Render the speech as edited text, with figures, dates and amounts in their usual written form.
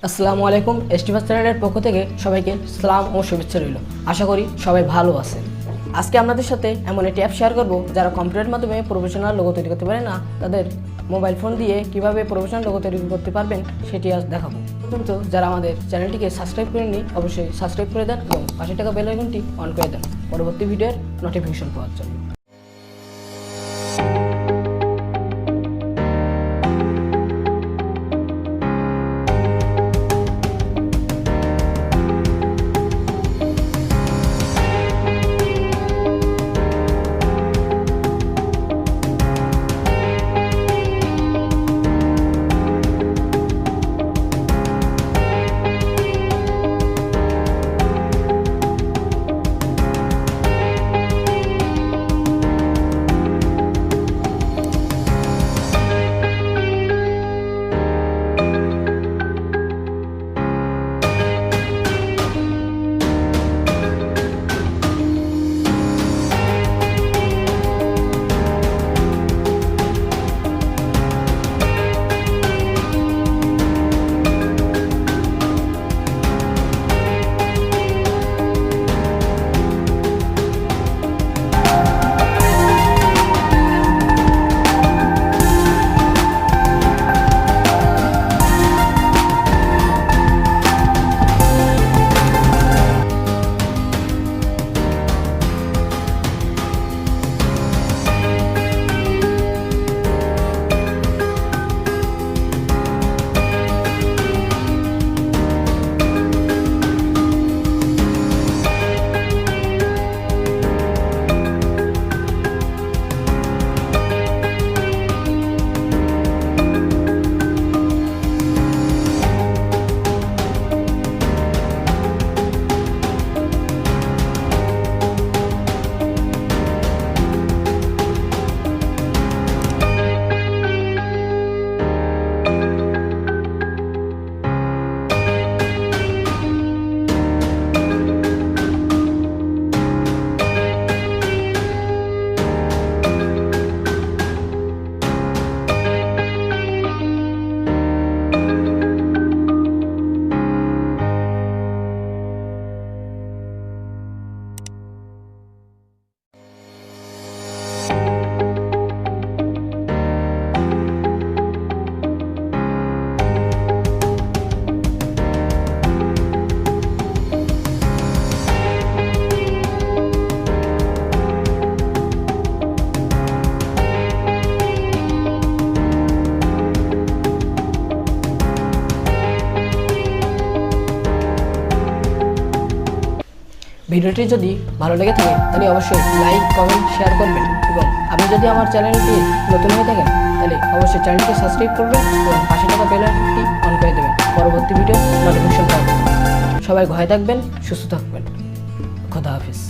আসসালামু আলাইকুম। এসটিভাস চ্যানেলের পক্ষ থেকে সবাইকে সালাম ও শুভেচ্ছা রইল। আশা করি সবাই ভালো আছেন। আজকে আপনাদের সাথে এমন একটি অ্যাপ শেয়ার করব যারা কম্পিউটারের মাধ্যমে প্রফেশনাল লোগো তৈরি করতে পারে না, তাদের মোবাইল ফোন দিয়ে কিভাবে প্রফেশনাল লোগো তৈরি করতে পারবেন সেটি আজ দেখাবো। কিন্তু যারা আমাদের চ্যানেলটিকে সাবস্ক্রাইব করেননি অবশ্যই সাবস্ক্রাইব করে দেন এবং পাশে থাকা বেল আইকনটি অন করে দেন পরবর্তী ভিডিওর নোটিফিকেশন পাওয়ার জন্য। ভিডিওটি যদি ভালো লেগে থাকে তাহলে অবশ্যই লাইক, কমেন্ট, শেয়ার করবেন এবং আপনি যদি আমার চ্যানেলটি নতুন হয়ে থাকেন তাহলে অবশ্যই চ্যানেলটি সাবস্ক্রাইব করবেন এবং পাশে থাকা বেল আইকনটি অন করে দেবেন পরবর্তী ভিডিও নোটিফিকেশন পাওয়ার জন্য। সবাই ভালো থাকবেন, সুস্থ থাকবেন। খোদা হাফেজ।